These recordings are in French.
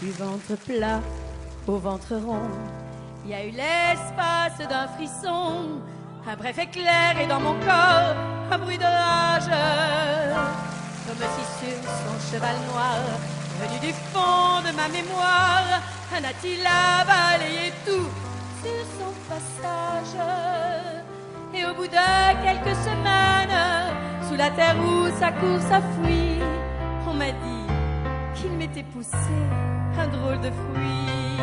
Du ventre plat au ventre rond, il y a eu l'espace d'un frisson, un bref éclair et dans mon corps un bruit de rage, comme si sur son cheval noir, venu du fond de ma mémoire, un Attila balayé tout sur son passage. Et au bout de quelques semaines, sous la terre où sa course a fui, on m'a dit qu'il m'était poussé un drôle de fruit.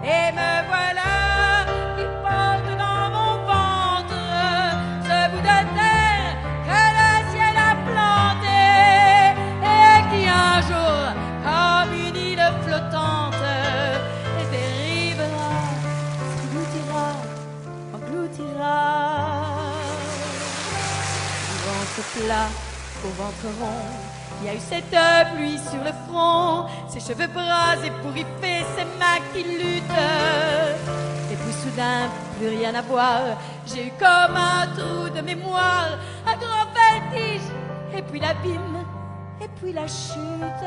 Et me voilà qui porte dans mon ventre ce bout de terre que le ciel a planté et qui un jour, comme une île flottante, dérivera, engloutira. Du ventre plat au ventre rond, il y a eu cette pluie sur le front, ses cheveux brasés pour y faire ses mains qui luttent. Et puis soudain, plus rien à voir, j'ai eu comme un trou de mémoire, un grand vertige, et puis l'abîme, et puis la chute.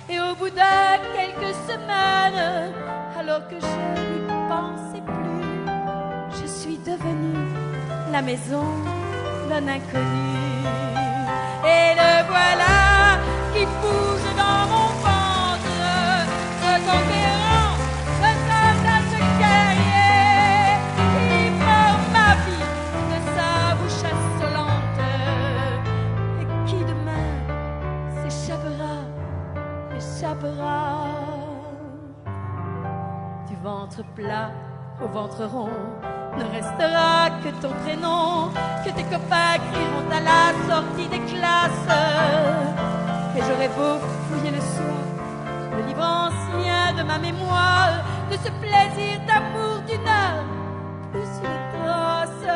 Et au bout de quelques semaines, alors que je n'y pensais plus, je suis devenue la maison d'un inconnu. Et le voilà qui bouge dans mon ventre, ce conquérant, ce soldat, ce guerrier, qui forme ma vie de sa bouche insolente, et qui demain s'échappera. Du ventre plat au ventre rond, ne restera que ton prénom, que tes copains crieront à la sortie des classes. Et j'aurais beau fouiller le soir, le livre ancien de ma mémoire, de ce plaisir d'amour d'une heure, plus une trace.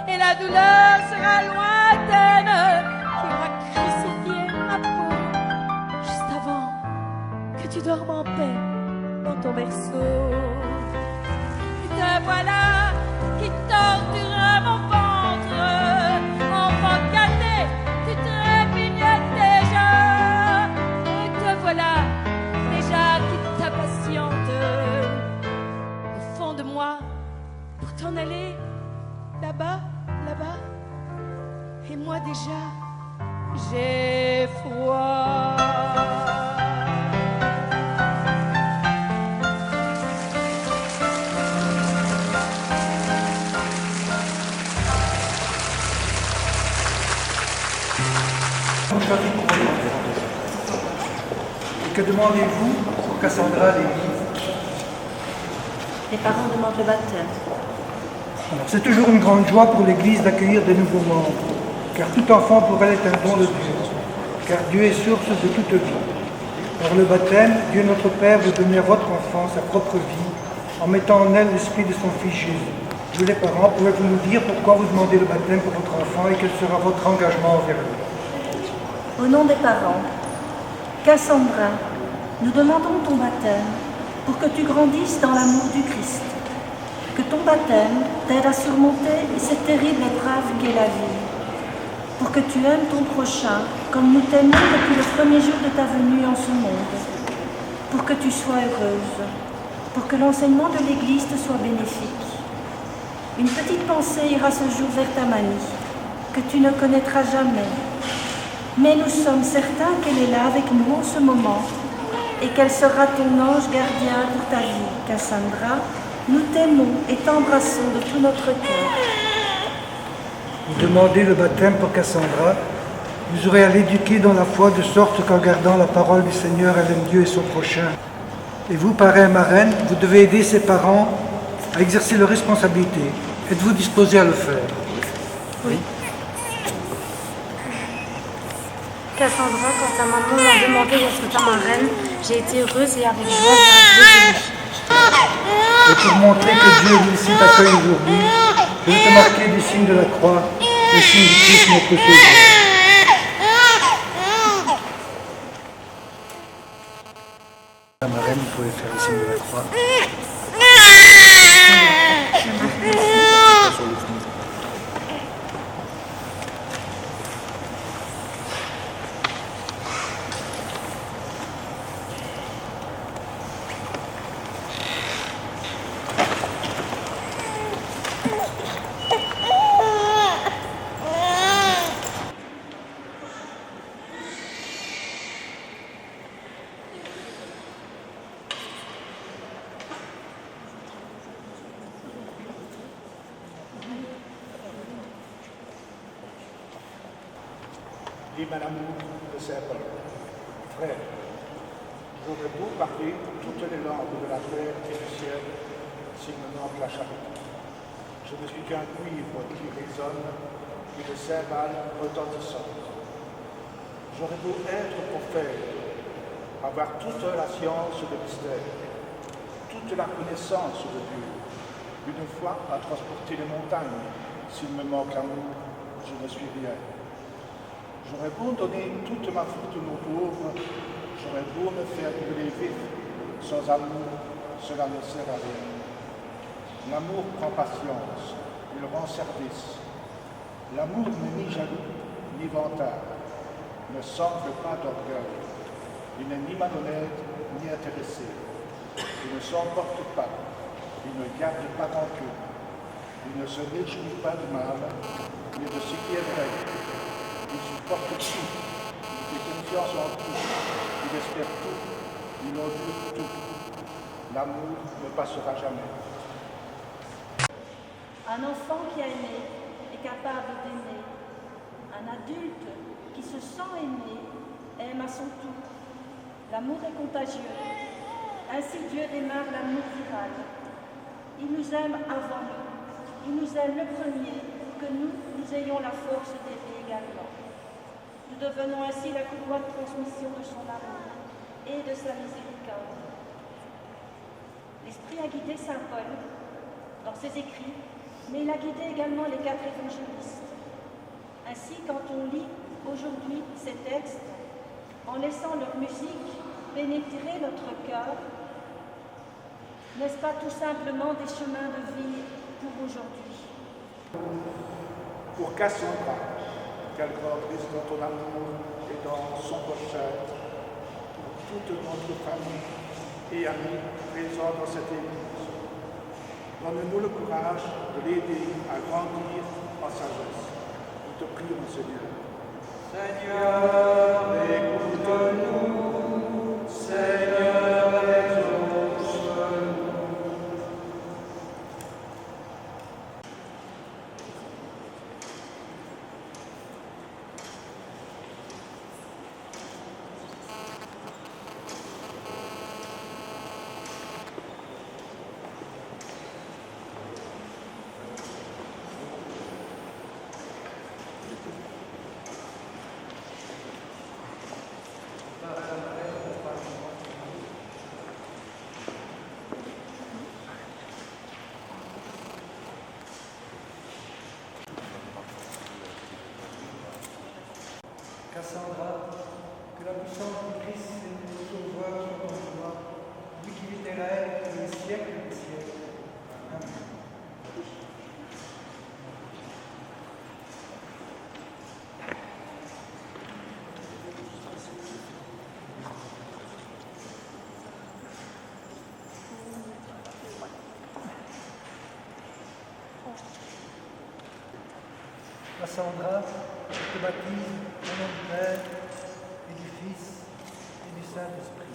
Et la douleur sera lointaine, qui aura crucifié ma peau, juste avant que tu dormes en paix dans ton berceau. Te voilà qui torture mon ventre, enfant gâté, tu trépignes déjà. Et te voilà déjà qui t'impatiente au fond de moi pour t'en aller là-bas, là-bas. Et moi déjà, j'ai froid. Et que demandez-vous pour Cassandra à l'église? Les parents demandent le baptême. Alors, c'est toujours une grande joie pour l'église d'accueillir de nouveaux membres, car tout enfant pour elle est un don de Dieu, car Dieu est source de toute vie. Par le baptême, Dieu notre Père veut donner à votre enfant sa propre vie, en mettant en elle l'esprit de son Fils Jésus. Vous les parents, pouvez-vous nous dire pourquoi vous demandez le baptême pour votre enfant et quel sera votre engagement envers lui? Au nom des parents, Cassandra, nous demandons ton baptême pour que tu grandisses dans l'amour du Christ. Que ton baptême t'aide à surmonter cette terrible épreuve qu'est la vie. Pour que tu aimes ton prochain comme nous t'aimons depuis le premier jour de ta venue en ce monde. Pour que tu sois heureuse. Pour que l'enseignement de l'Église te soit bénéfique. Une petite pensée ira ce jour vers ta mamie, que tu ne connaîtras jamais. Mais nous sommes certains qu'elle est là avec nous en ce moment et qu'elle sera ton ange gardien pour ta vie. Cassandra, nous t'aimons et t'embrassons de tout notre cœur. Vous demandez le baptême pour Cassandra, vous aurez à l'éduquer dans la foi de sorte qu'en gardant la parole du Seigneur, elle aime Dieu et son prochain. Et vous, parrain et marraine, vous devez aider ses parents à exercer leurs responsabilités. Êtes-vous disposé à le faire? Oui. Cassandra, quand ta maman m'a demandé d'être ta marraine, j'ai été heureuse et avec joie j'ai accepté. Et pour montrer que Dieu vous ici t'accueille aujourd'hui, je vais te marquer du signe de la croix, le signe du Christ notre Sauveur. La marraine, vous pouvez faire le signe de la croix. et mon amour de Saint-Paul. Frère, j'aurais beau parler toutes les langues de la terre et du ciel s'il me manque la charité. Je ne suis qu'un cuivre qui résonne et de cymbales retentissantes. J'aurais beau être prophète, avoir toute la science de mystère, toute la connaissance de Dieu, une foi à transporter les montagnes. S'il me manque l'amour, je ne suis rien. J'aurais beau donner toute ma fortune aux pauvres, j'aurais beau me faire brûler vif, sans amour, cela ne sert à rien. L'amour prend patience, il rend service. L'amour n'est ni jaloux, ni vantard, ne s'enfle pas d'orgueil. Il n'est ni malhonnête, ni intéressé. Il ne s'emporte pas, il ne garde pas rancune. Il ne se réjouit pas du mal, mais de ce qui est vrai. Il supporte tout, il fait confiance en tout, il espère tout, il endure tout. L'amour ne passera jamais. Un enfant qui a aimé est capable d'aimer. Un adulte qui se sent aimé aime à son tour. L'amour est contagieux. Ainsi Dieu démarre l'amour viral. Il nous aime avant nous. Il nous aime le premier, que nous ayons la force d'aimer également. Nous devenons ainsi la courroie de transmission de son amour et de sa miséricorde. L'Esprit a guidé Saint Paul dans ses écrits, mais il a guidé également les 4 évangélistes. Ainsi, quand on lit aujourd'hui ces textes, en laissant leur musique pénétrer notre cœur, n'est-ce pas tout simplement des chemins de vie pour aujourd'hui? Pour Cassandra, qu'elle grandisse dans ton amour et dans son prochain, pour toute notre famille et amis présents dans cette église. Donne-nous le courage de l'aider à grandir en sagesse. Nous te prions, Seigneur. Seigneur, écoute-nous. Seigneur, exauce-nous. Cassandra, que la puissance du Christ et du Sauveur soit en toi, lui qui vit et règne pour les siècles des siècles. Amen. Cassandra, je te baptise au nom du Père et du Fils et du Saint-Esprit.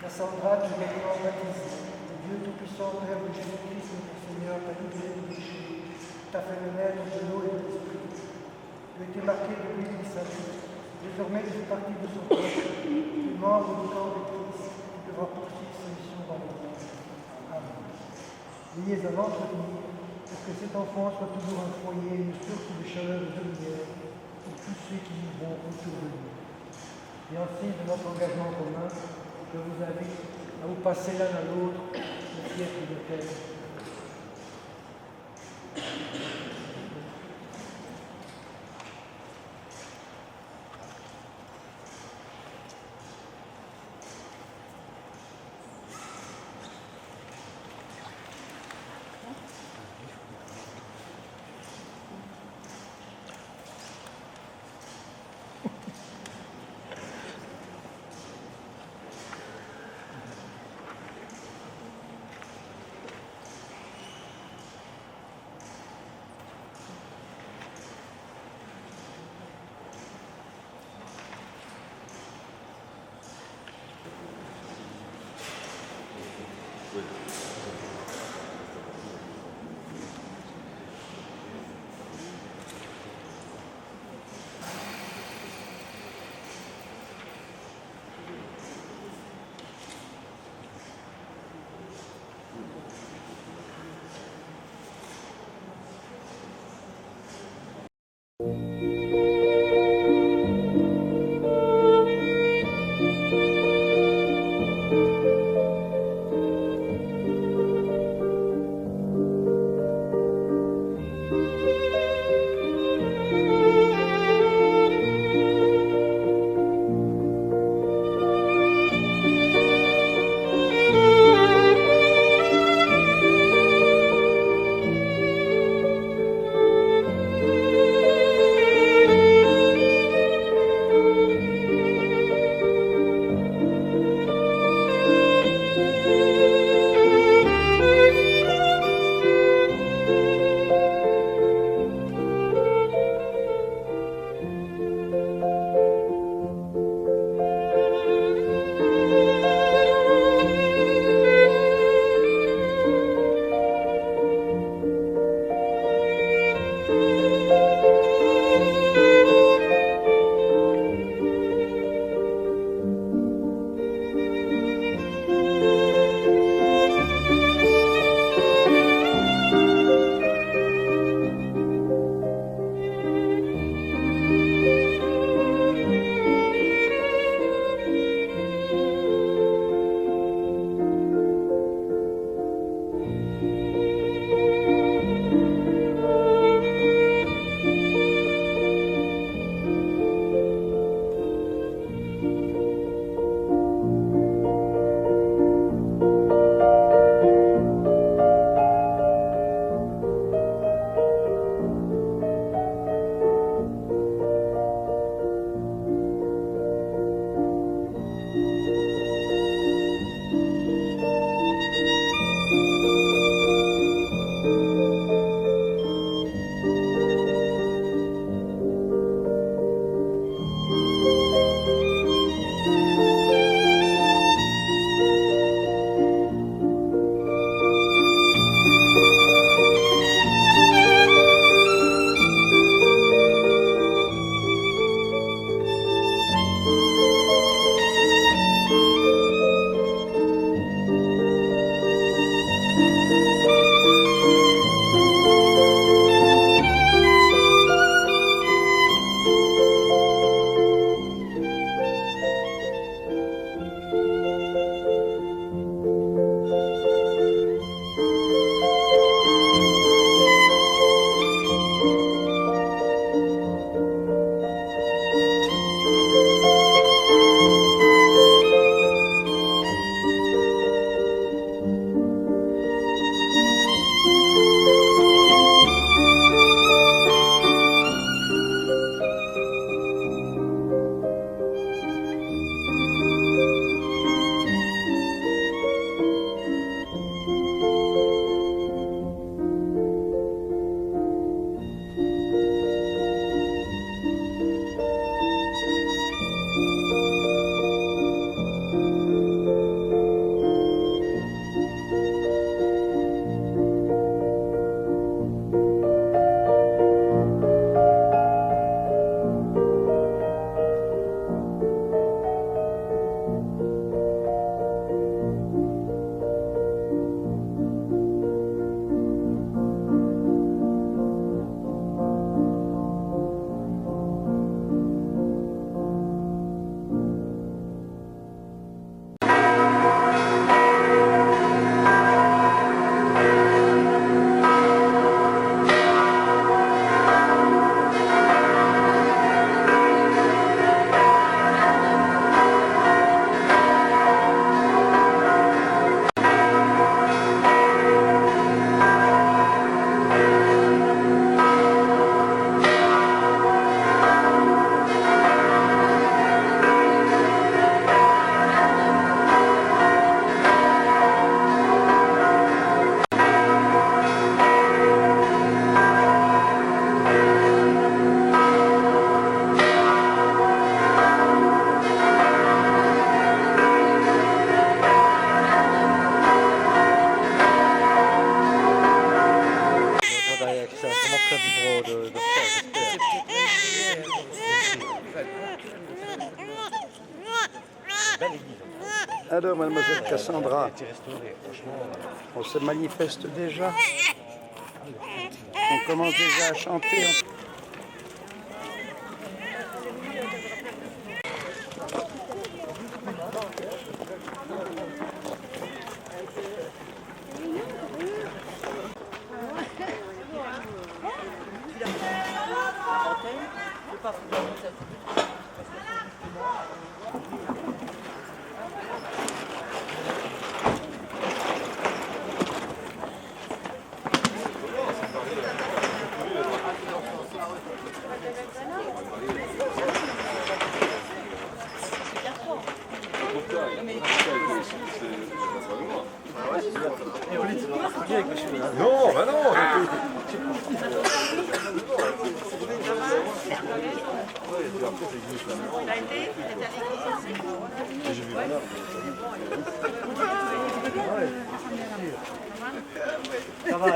Cassandra, tu es maintenant baptisée. Le Dieu Tout-Puissant, Père de Jésus-Christ, notre Seigneur, t'a libéré du péché, t'a fait le naître de l'eau et de l'esprit. Tu as été marqué de l'huile du salut. Désormais, tu fais partie de son peuple. Tu es membre du corps de Christ. Tu devras poursuivre sa mission dans le monde. Amen. Ayez à l'entretenir pour que cet enfant soit toujours un foyer, une source de chaleur et de lumière pour tous ceux qui vivront autour de lui. Et en signe de notre engagement commun, je vous invite à vous passer l'un à l'autre le siècle de terre. Alors, mademoiselle Cassandra, on se manifeste déjà. On commence déjà à chanter. Non, bah non. Ça va.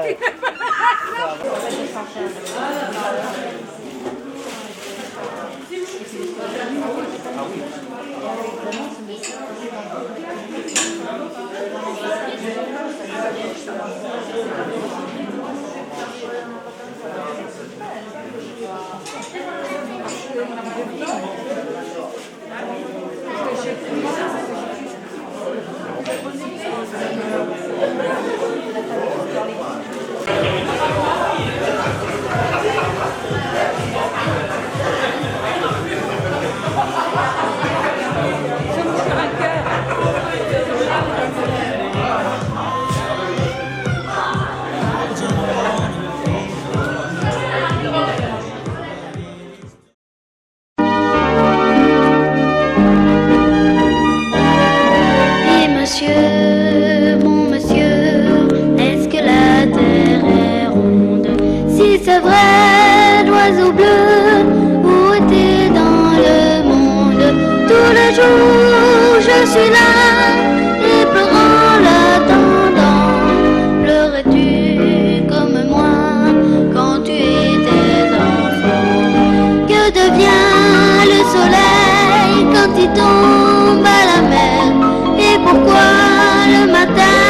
C'est vrai, l'oiseau bleu, où es-tu dans le monde? Tous les jours je suis là, et pleurant l'attendant. Pleurais-tu comme moi, quand tu étais enfant? Que devient le soleil quand il tombe à la mer? Et pourquoi le matin,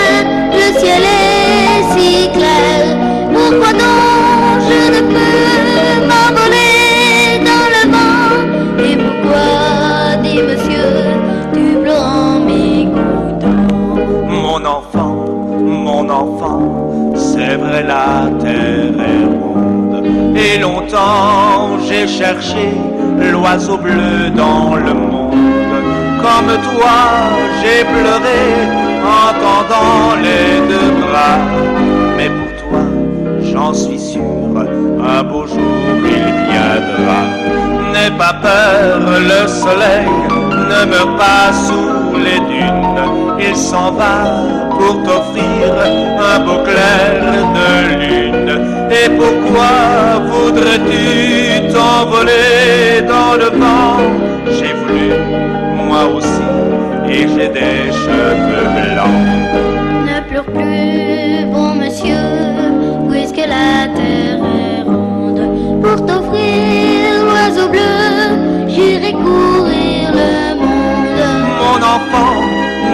le ciel est si clair? Pourquoi donc je ne peux m'envoler dans le vent? Et pourquoi, dis monsieur, tu pleures en m'écoutant? Mon enfant, c'est vrai la terre est ronde. Et longtemps j'ai cherché l'oiseau bleu dans le monde. Comme toi, j'ai pleuré en tendant les deux bras. Mais pour toi, j'en suis sûr, un beau jour il viendra. N'aie pas peur, le soleil ne meurt pas sous les dunes. Il s'en va pour t'offrir un beau clair de lune. Et pourquoi voudrais-tu t'envoler dans le vent? J'ai voulu, moi aussi, et j'ai des cheveux blancs. Ne pleure plus, bon monsieur, puisque la terre est ronde. Pour t'offrir l'oiseau bleu, j'irai courir le monde. Mon enfant,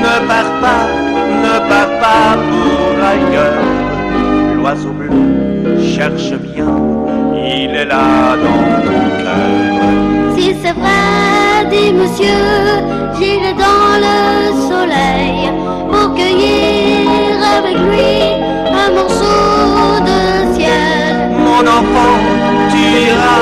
ne pars pas pour ailleurs. L'oiseau bleu, cherche bien, il est là dans ton cœur. Si c'est vrai, dit monsieur, j'irai dans le soleil pour cueillir avec lui un morceau de ciel. Mon enfant, tu iras